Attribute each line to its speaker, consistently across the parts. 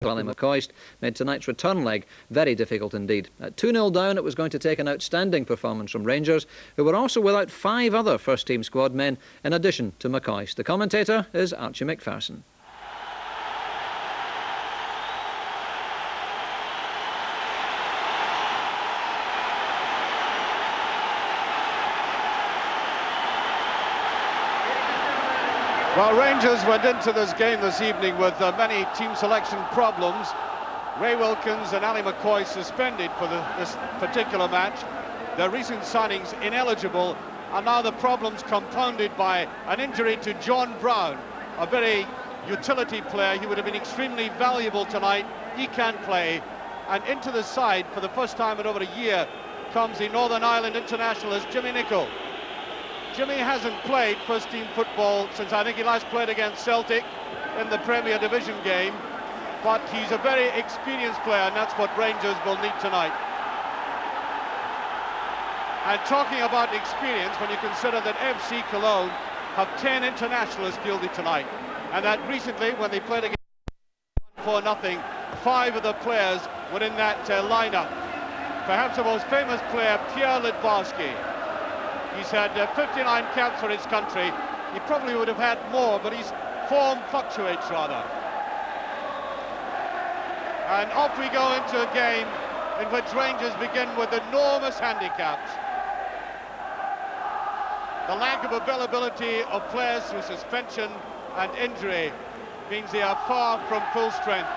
Speaker 1: Ally McCoist made tonight's return leg very difficult indeed. At 2-0 down, it was going to take an outstanding performance from Rangers, who were also without 5 other first-team squad men in addition to McCoist. The commentator is Archie McPherson.
Speaker 2: Well, Rangers went into this game this evening with many team selection problems. Ray Wilkins and Ally McCoist suspended for this particular match. Their recent signings ineligible, and now the problems compounded by an injury to John Brown, a very utility player. He would have been extremely valuable tonight. He can't play. And into the side for the first time in over a year comes the Northern Ireland internationalist Jimmy Nicholl. Jimmy hasn't played first-team football since I think he last played against Celtic in the Premier Division game, but he's a very experienced player, and that's what Rangers will need tonight. And talking about experience, when you consider that FC Cologne have 10 internationals fielded tonight, and that recently, when they played against 4-0, 5 of the players were in that lineup. Perhaps the most famous player, Pierre Lidbarski. He's had 59 caps for his country. He probably would have had more, but his form fluctuates rather. And off we go into a game in which Rangers begin with enormous handicaps. The lack of availability of players through suspension and injury means they are far from full strength.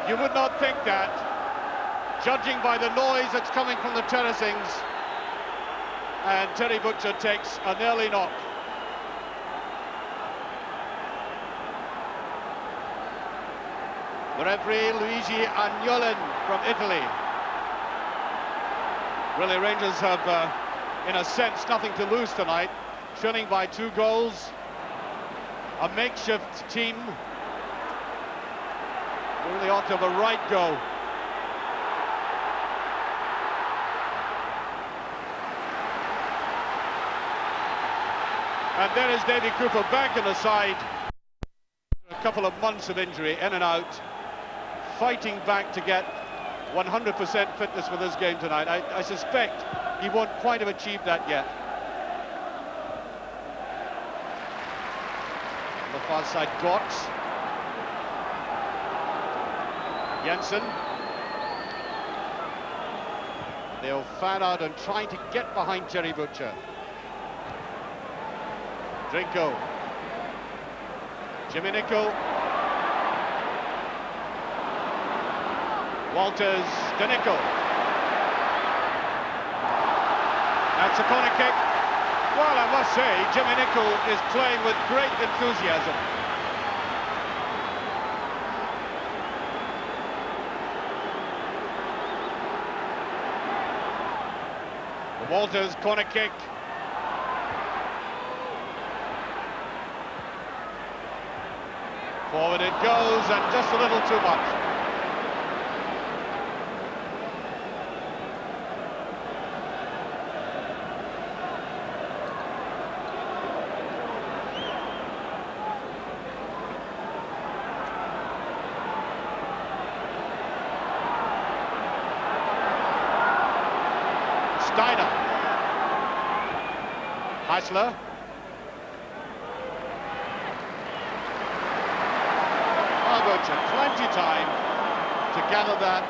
Speaker 2: You would not think that, judging by the noise that's coming from the terracings, and Terry Butcher takes an early knock. The referee, Luigi Agnolin from Italy. Really, Rangers have, in a sense, nothing to lose tonight. Trailing by 2 goals. A makeshift team. They really ought to have a right go. And there is Davy Cooper back in the side. A couple of months of injury, in and out, fighting back to get 100% fitness for this game tonight. I suspect he won't quite have achieved that yet. On the far side, Gotts. Jensen. They'll fan out and trying to get behind Terry Butcher. Drinko. Jimmy Nicholl. Walters to Nicholl. That's a corner kick. Well, I must say, Jimmy Nicholl is playing with great enthusiasm. The Walters corner kick. Forward it goes, and just a little too much. Steiner. Heisler. Plenty time to gather that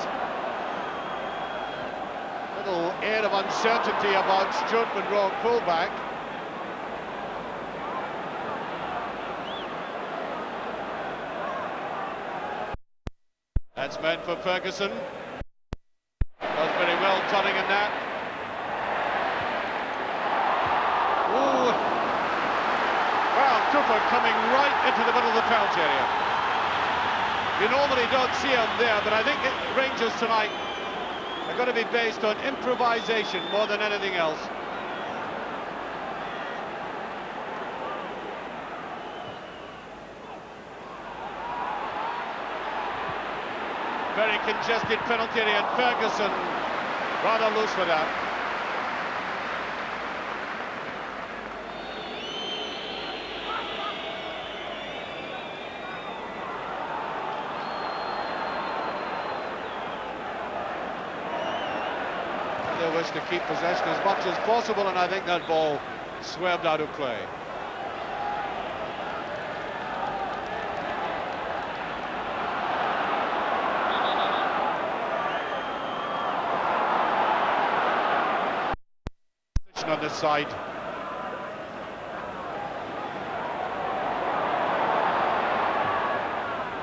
Speaker 2: little air of uncertainty about Stuart Monroe, fullback. That's meant for Ferguson. Does very well turning in that. Ooh. Well, Cooper coming right into the middle of the penalty area. You normally don't see him there, but I think Rangers tonight are going to be based on improvisation more than anything else. Very congested penalty area, and Ferguson rather loose for that. wish to keep possession as much as possible, and I think that ball swerved out of play. On the side.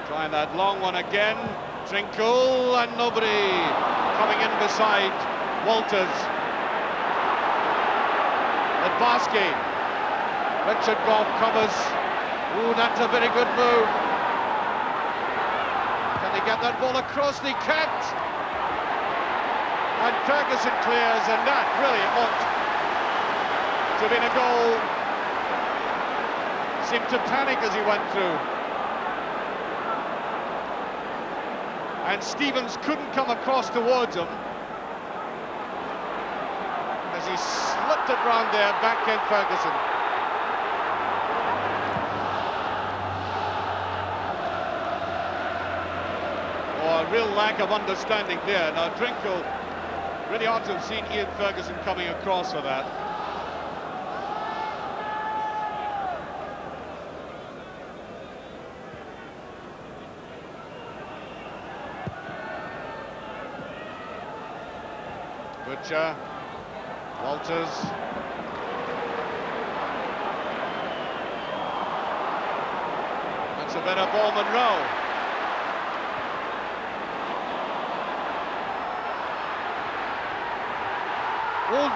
Speaker 2: Trying that long one again. Trinkle, and nobody coming in beside Walters. Adbarsky. Richard Goff covers. Ooh, that's a very good move. Can he get that ball across? He can't. And Ferguson clears, and that really ought to have been a goal. Seemed to panic as he went through. And Stevens couldn't come across towards him as he slipped it round there, backhand Ferguson. Oh, a real lack of understanding there. Now Drinkle really ought to have seen Ian Ferguson coming across for that. Butcher, Walters. That's a better ball, Monroe.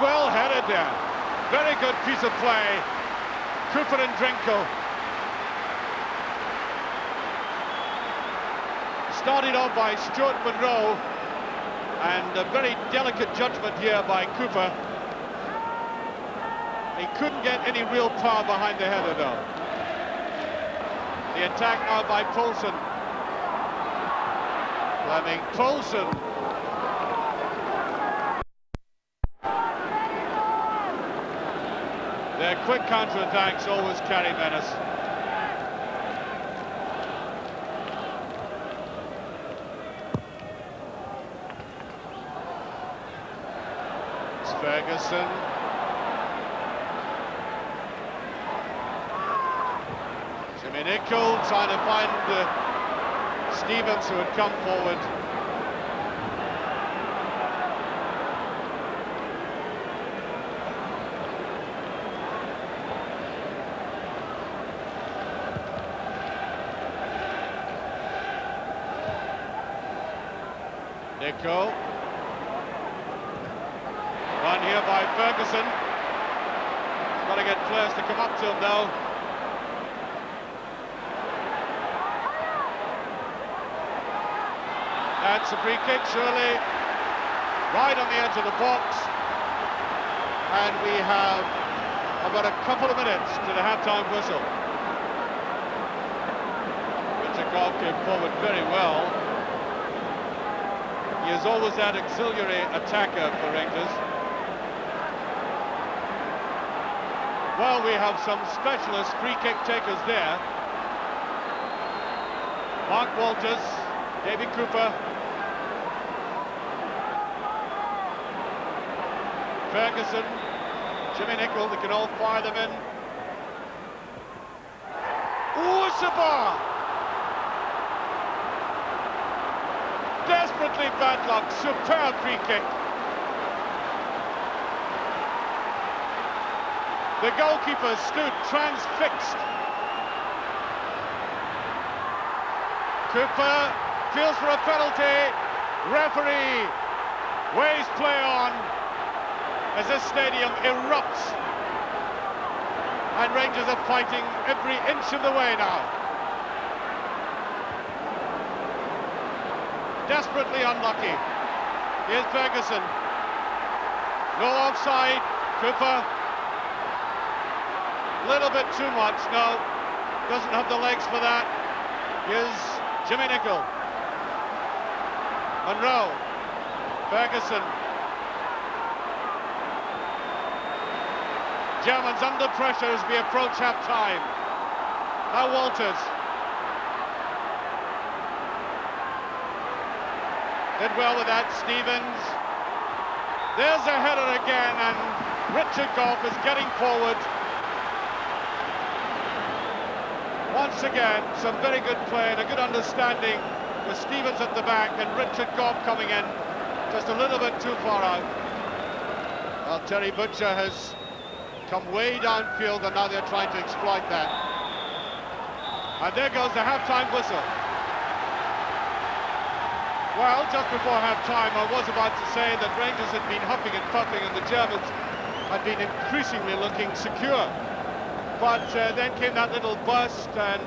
Speaker 2: Well headed there. Very good piece of play. Cooper and Drinkle. Started off by Stuart Monroe. And a very delicate judgment here by Cooper. He couldn't get any real power behind the header, though. The attack now by Poulsen. Fleming, Poulsen. Their quick counter-attacks always carry menace. Ferguson. Jimmy Nicholl trying to find Stevens, who had come forward. Nicholl. Run here by Ferguson. Got to get players to come up to him, though. That's a free kick, surely. Right on the edge of the box. And we have about a couple of minutes to the half-time whistle. Richard came forward very well. He is always that auxiliary attacker for Rangers. Well, we have some specialist free kick takers there. Mark Walters, Davy Cooper, Ferguson, Jimmy Nicholl. They can all fire them in. Ooh, Sabah! Desperately bad luck, superb free kick. The goalkeeper stood transfixed. Cooper feels for a penalty. Referee weighs play on as this stadium erupts. And Rangers are fighting every inch of the way now. Desperately unlucky. Here's Ferguson. No offside. Cooper. Little bit too much, no, doesn't have the legs for that. Here's Jimmy Nicholl. Monroe, Ferguson. Germans under pressure as we approach half-time. Now Walters. Did well with that, Stevens. There's a header again, and Richard Gough is getting forward. Once again, some very good play and a good understanding with Stevens at the back and Richard Gough coming in just a little bit too far out. Well, Terry Butcher has come way downfield, and now they're trying to exploit that. And there goes the half-time whistle. Well, just before half-time, I was about to say that Rangers had been huffing and puffing and the Germans had been increasingly looking secure. But then came that little burst and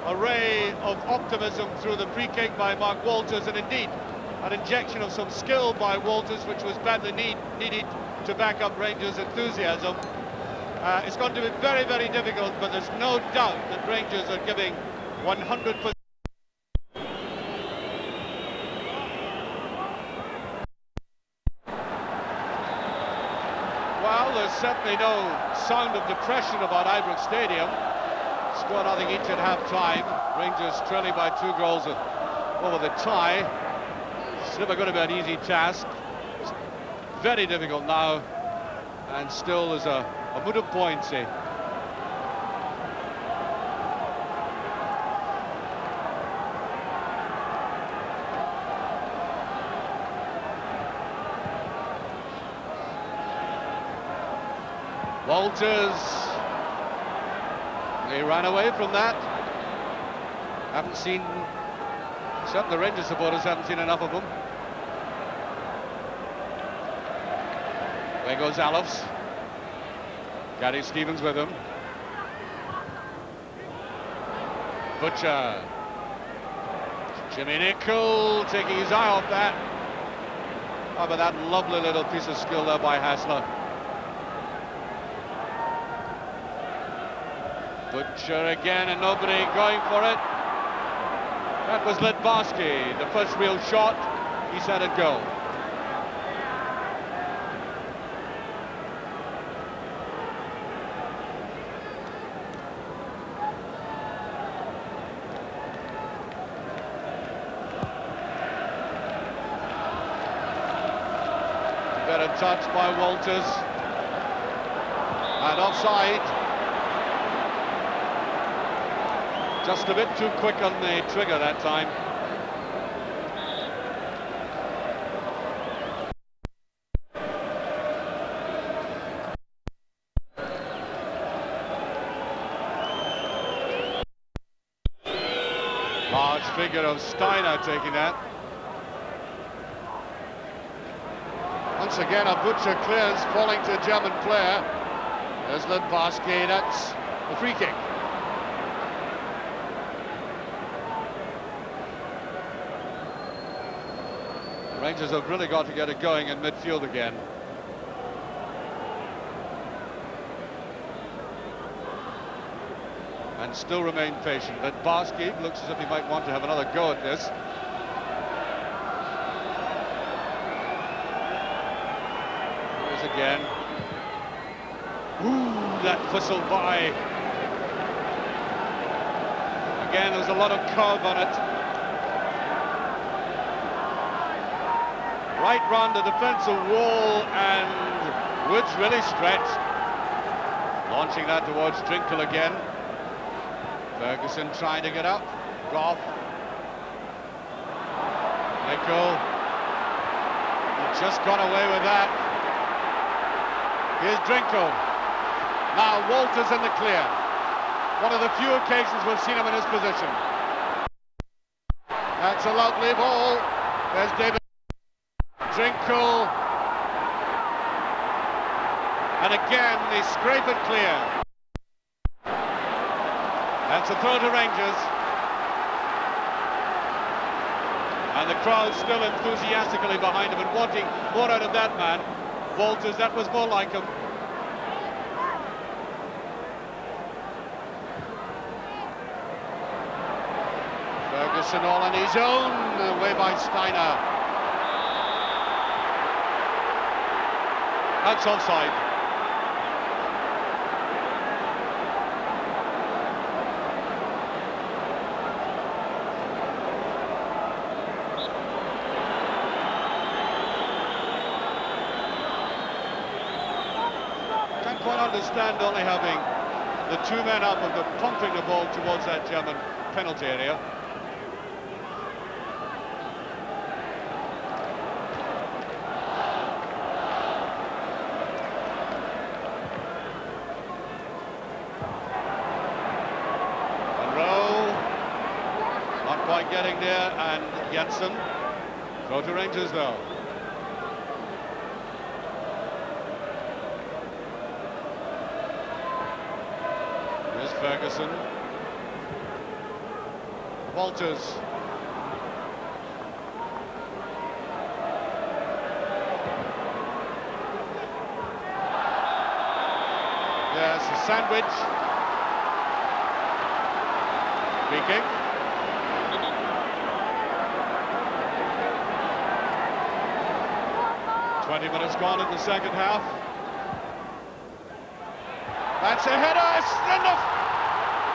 Speaker 2: a ray of optimism through the free kick by Mark Walters, and indeed an injection of some skill by Walters, which was badly needed to back up Rangers' enthusiasm. It's going to be very, very difficult, but there's no doubt that Rangers are giving 100%. Well, there's certainly no sound of depression about Ibrox Stadium. Score nothing each at half-time. Rangers trailing by 2 goals over the tie. It's never going to be an easy task. It's very difficult now, and still there's a mood of buoyancy. Walters, they ran away from that. Haven't seen, certainly the Rangers supporters haven't seen enough of them. There goes Alofs. Gary Stevens with him. Butcher. Jimmy Nicholl taking his eye off that. How about that lovely little piece of skill there by Hassler. Butcher again, and nobody going for it. That was Lidbarski, the first real shot. He's had it go. Better touch by Walters. And offside. Just a bit too quick on the trigger that time. Large figure of Steiner taking that. Once again, a Butcher clearance falling to a German player. There's Lidbarski, that's the free kick. Rangers have really got to get it going in midfield again. And still remain patient. But Lidbarski looks as if he might want to have another go at this. Here's again. Ooh, that whistle by. Again, there's a lot of curve on it. Right round the defensive wall, and Woods really stretched. Launching that towards Drinkle again. Ferguson trying to get up. Gough. Nicholl. Just got away with that. Here's Drinkle. Now Walters in the clear. One of the few occasions we've seen him in his position. That's a lovely ball. There's David Drinkle. And again they scrape it clear. That's a throw to Rangers. And the crowd still enthusiastically behind him and wanting more out of that man. Walters, that was more like him. Ferguson all on his own, away by Steiner. That's offside. understand only having the two men up and pumping the ball towards that German penalty area. Quite getting there, and Jensen. Throw to Rangers though. Here's Ferguson. Walters. There's a sandwich. Free kick. 20 minutes gone in the second half. That's a header.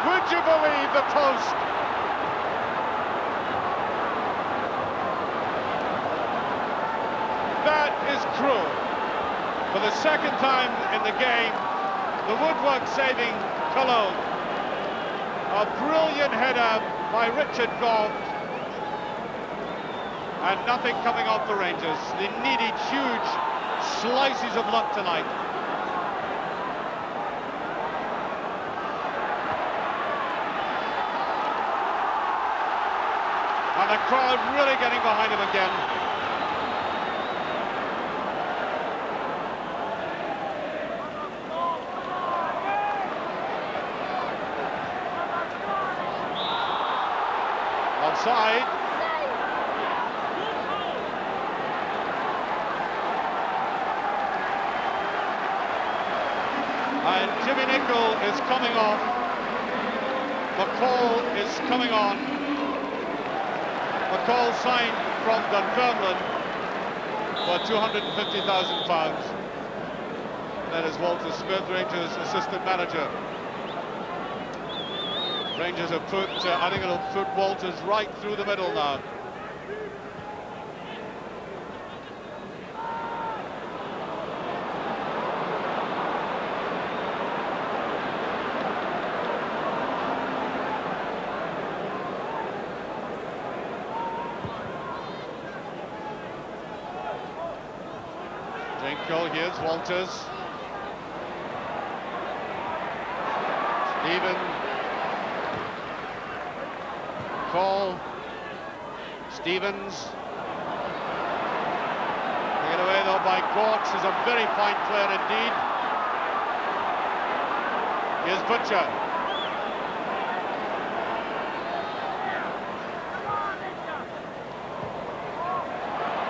Speaker 2: Would you believe the post? That is cruel. For the second time in the game, the woodwork saving Cologne. A brilliant header by Richard Goff. And nothing coming off the Rangers. They needed huge slices of luck tonight. And the crowd really getting behind him again. Offside. And Jimmy Nicholl is coming off. McCall is coming on. McCall signed from Dunfermline for £250,000. That is Walter Smith, Rangers assistant manager. Rangers have put, I think it'll put Walters right through the middle now. Goal, here's Walters. Stephen. Call. Stevens. Taken away though by Gortz, who's a very fine player indeed. Here's Butcher.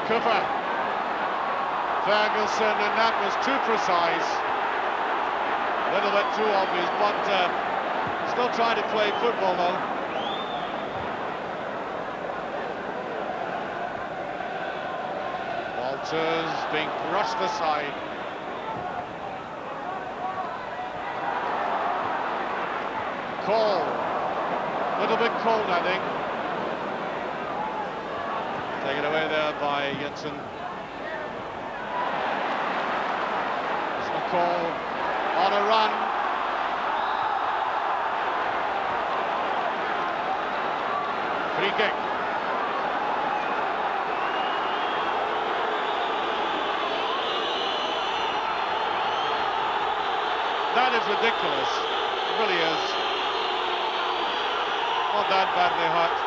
Speaker 2: Cooper. Ferguson, and that was too precise. A little bit too obvious, but still trying to play football though. Walters being brushed aside. Cold. A little bit cold, I think. Taken away there by Jensen. On a run. Free kick. That is ridiculous. It really is. Not that badly hurt.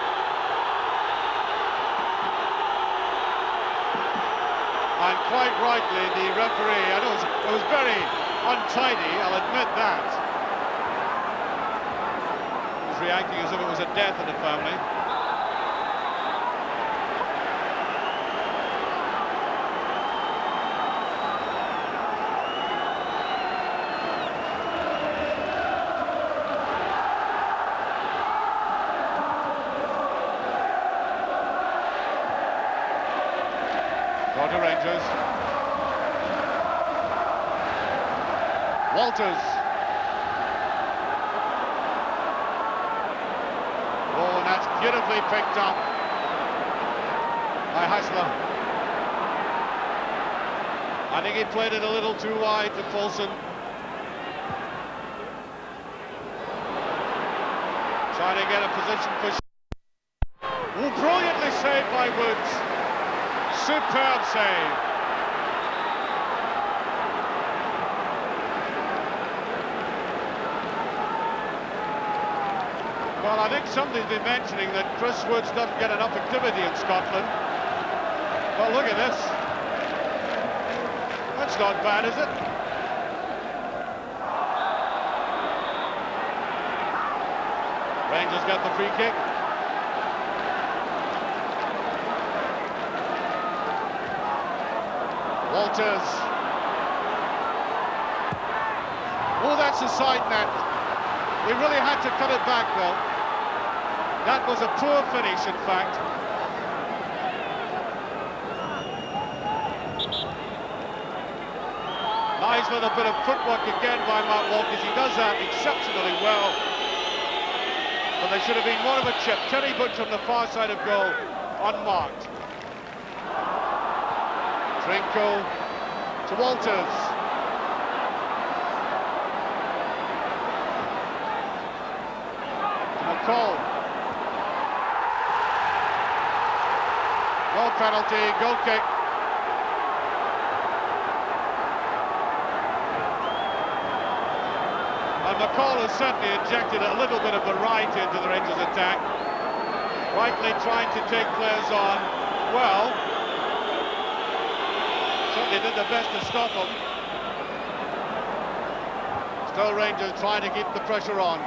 Speaker 2: And quite rightly, the referee, I know it was very untidy, I'll admit that. He was reacting as if it was a death in the family. Go to Rangers. Walters. Oh, and that's beautifully picked up by Hassler. I think he played it a little too wide to Poulsen. Trying to get a position for... Oh, brilliantly saved by Woods. Superb save. Well, I think somebody's been mentioning that Chris Woods doesn't get enough activity in Scotland. Well, look at this. That's not bad, is it? Rangers get the free kick. Walters. Oh, that's a side net. He really had to cut it back, though. That was a poor finish, in fact. Nice little bit of footwork again by Mark Walters. He does that exceptionally well. But there should have been more of a chip. Terry Butch on the far side of goal, unmarked. Trinko to Walters. To McCall. No penalty, goal kick. And McCall has certainly injected a little bit of variety into the Rangers attack. Rightly trying to take players on. Well, certainly did the best to stop them. Still Rangers trying to keep the pressure on.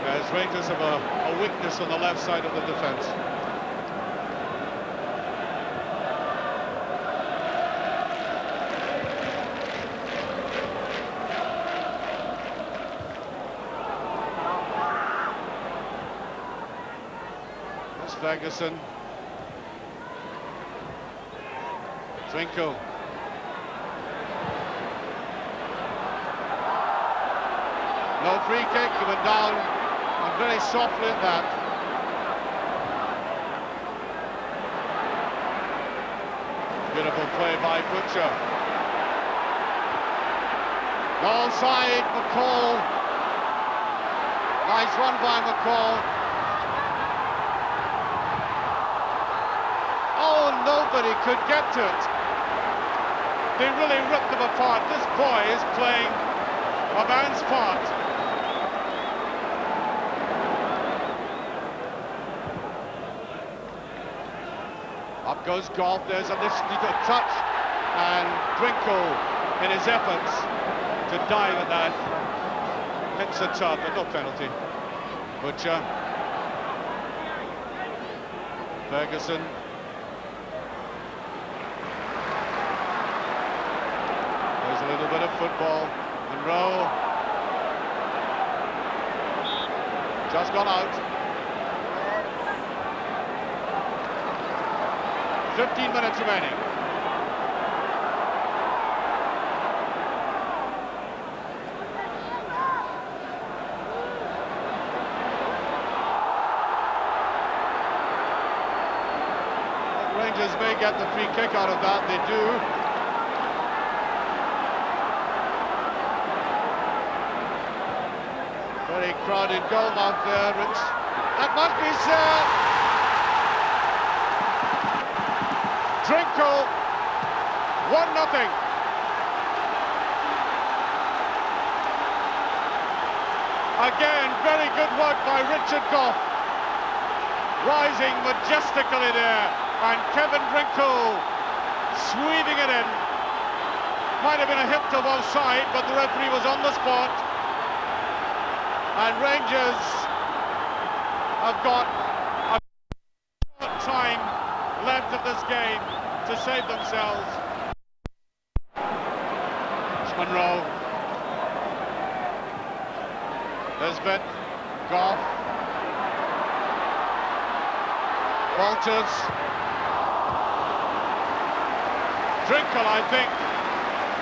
Speaker 2: As Rangers have a weakness on the left side of the defence. Ferguson. Trinko. No free kick, he went down and very softly at that. Beautiful play by Butcher. Goal side, McCall. Nice run by McCall. Oh, nobody could get to it. They really ripped them apart. This boy is playing a man's part. Up goes Goff. There's a touch. And Twinkle, in his efforts to dive at that, hits the top, but no penalty. Butcher. Ferguson. A little bit of football. Monroe. Just gone out. 15 minutes remaining. Rangers may get the free kick out of that. They do. Very crowded goal mouth there, Rich. That must be Trinko, 1-0. Again, very good work by Richard Goff. Rising majestically there, and Kevin Trinko sweeping it in. Might have been a hit to one side, but the referee was on the spot. And Rangers have got a short time left of this game to save themselves. Monroe. Lisbeth. Goff. Walters. Trinkel, I think,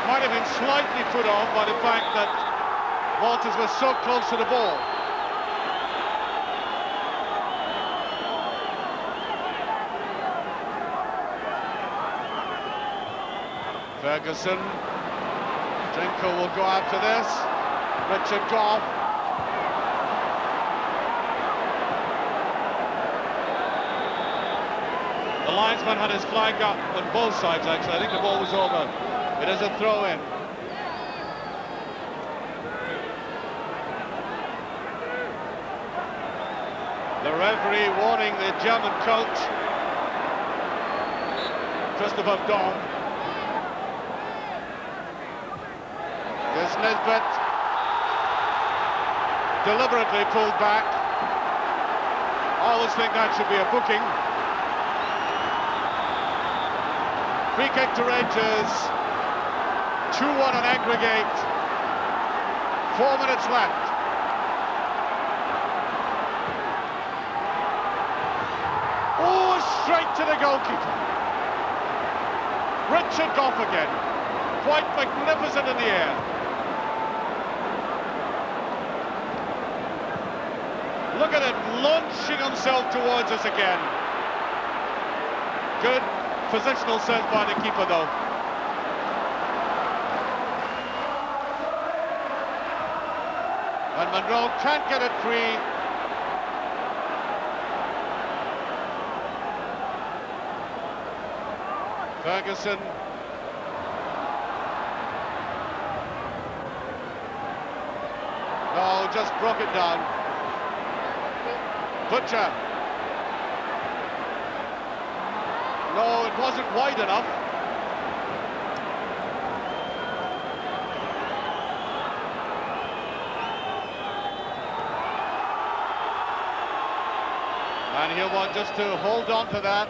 Speaker 2: might have been slightly put off by the fact that Walters was so close to the ball. Ferguson. Drinkle will go after this. Richard Goff. The linesman had his flag up on both sides, actually. I think the ball was over. It is a throw-in. The referee warning the German coach, Christopher Daum. There's Nisbet, deliberately pulled back. I always think that should be a booking. Free kick to Rangers, 2-1 on aggregate, 4 minutes left. Oh, straight to the goalkeeper. Richard Goff again, quite magnificent in the air. Look at it, launching himself towards us again. Good positional sense by the keeper, though. And Monroe can't get it free. Ferguson. No, just broke it down. Butcher. No, it wasn't wide enough. And he'll want just to hold on to that.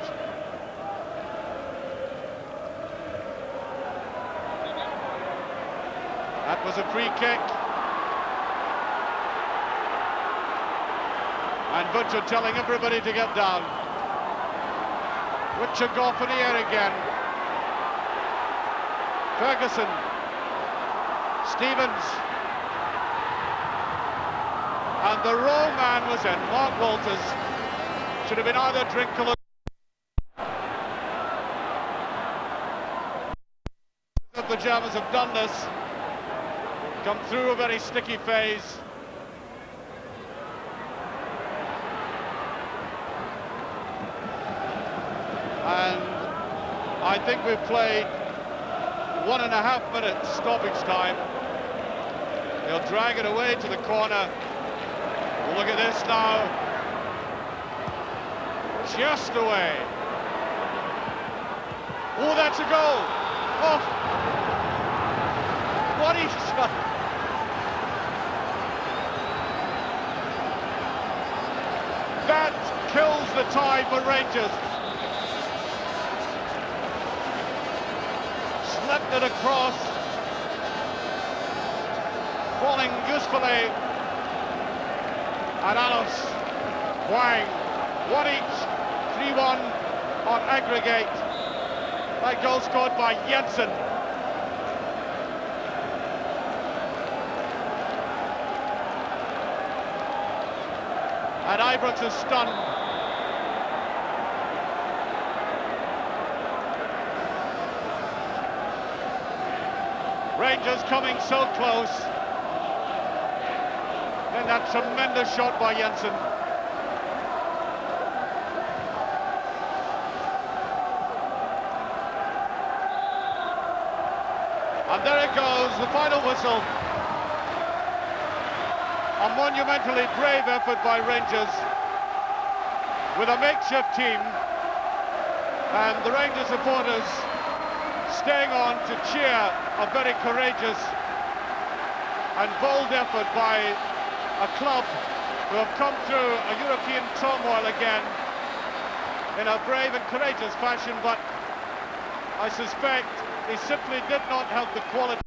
Speaker 2: That was a free kick. And Butcher telling everybody to get down. Richard Goff in the air again. Ferguson. Stevens. And the wrong man was in. Mark Walters. Should have been either Drinkle or... The Germans have done this. Come through a very sticky phase. And I think we've played 1.5 minutes stoppage time. They'll drag it away to the corner. Look at this now. Just away. Oh, that's a goal. Oh, what a shot. That kills the tie for Rangers. Slept it across, falling usefully, and Alice, Wang, one each, 3-1 on aggregate. That goal scored by Jensen. And Ibrox is stunned. Rangers coming so close. Then that tremendous shot by Jensen. And there it goes, the final whistle. A monumentally brave effort by Rangers with a makeshift team, and the Rangers supporters staying on to cheer a very courageous and bold effort by a club who have come through a European turmoil again in a brave and courageous fashion, but I suspect they simply did not have the quality.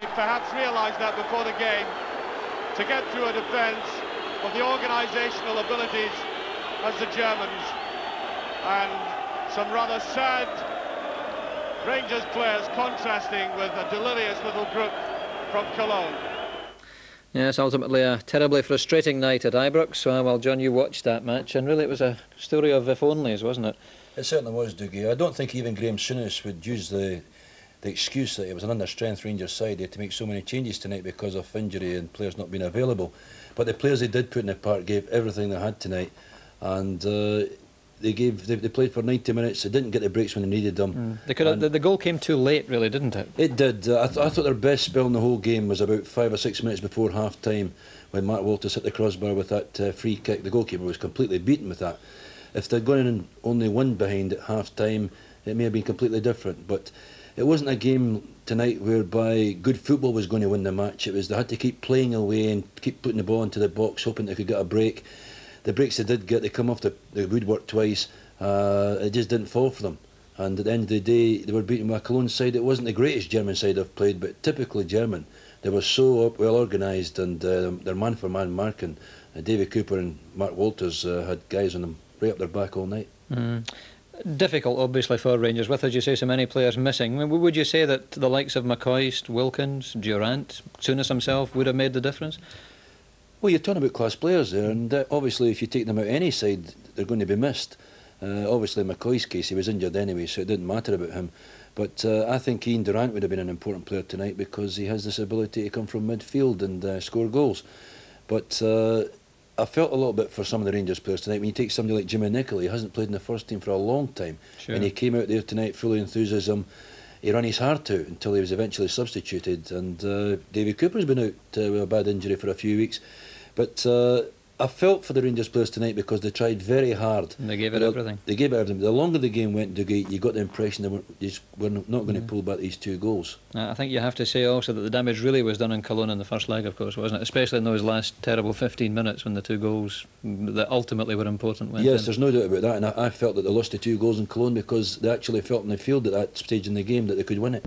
Speaker 2: They perhaps realised that before the game, to get through a defence of the organisational abilities as the Germans, and some rather sad Rangers players contrasting with a delirious little group from Cologne.
Speaker 1: Yes, ultimately a terribly frustrating night at Ibrox. Well, John, you watched that match, and really it was a story of if onlys, wasn't it?
Speaker 3: It certainly was, Dougie. I don't think even Graham Souness would use the the excuse that it was an under-strength Rangers side. They had to make so many changes tonight because of injury and players not being available. But the players they did put in the park gave everything they had tonight, and they played for 90 minutes. They didn't get the breaks when they needed them.
Speaker 1: The goal came too late, really, didn't it?
Speaker 3: It did. I thought their best spell in the whole game was about 5 or 6 minutes before half-time, when Mark Walters hit the crossbar with that free kick. The goalkeeper was completely beaten with that. If they'd gone in only one behind at half-time, it may have been completely different. But it wasn't a game tonight whereby good football was going to win the match. It was they had to keep playing away and keep putting the ball into the box, hoping they could get a break. The breaks they did get, they come off the woodwork twice. It just didn't fall for them. And at the end of the day, they were beaten by a Cologne side. It wasn't the greatest German side I've played, but typically German. They were so well organised, and their man-for-man marking. David Cooper and Mark Walters had guys on them right up their back all night.
Speaker 1: Difficult, obviously, for Rangers, with, as you say, so many players missing. I mean, would you say that the likes of McCoist, Wilkins, Durant, Souness himself would have made the difference?
Speaker 3: Well, you're talking about class players there, and obviously if you take them out any side, they're going to be missed. Obviously in McCoy's case, he was injured anyway, so it didn't matter about him. But I think Ian Durant would have been an important player tonight because he has this ability to come from midfield and score goals. But I felt a little bit for some of the Rangers players tonight. When you take somebody like Jimmy Nicholl, he hasn't played in the first team for a long time.
Speaker 1: Sure.
Speaker 3: And he came out there tonight full of enthusiasm. He ran his heart out until he was eventually substituted. And David Cooper's been out with a bad injury for a few weeks. But I felt for the Rangers players tonight because they tried very hard.
Speaker 1: And they gave it everything.
Speaker 3: They gave it everything. The longer the game went, you got the impression they were not going to pull back these 2 goals.
Speaker 1: I think you have to say also that the damage really was done in Cologne in the first leg, of course, wasn't it? Especially in those last terrible 15 minutes when the 2 goals that ultimately were important went
Speaker 3: Yes,
Speaker 1: in.
Speaker 3: there's no doubt about that. And I felt that they lost the 2 goals in Cologne because they actually felt in the field at that stage in the game that they could win it.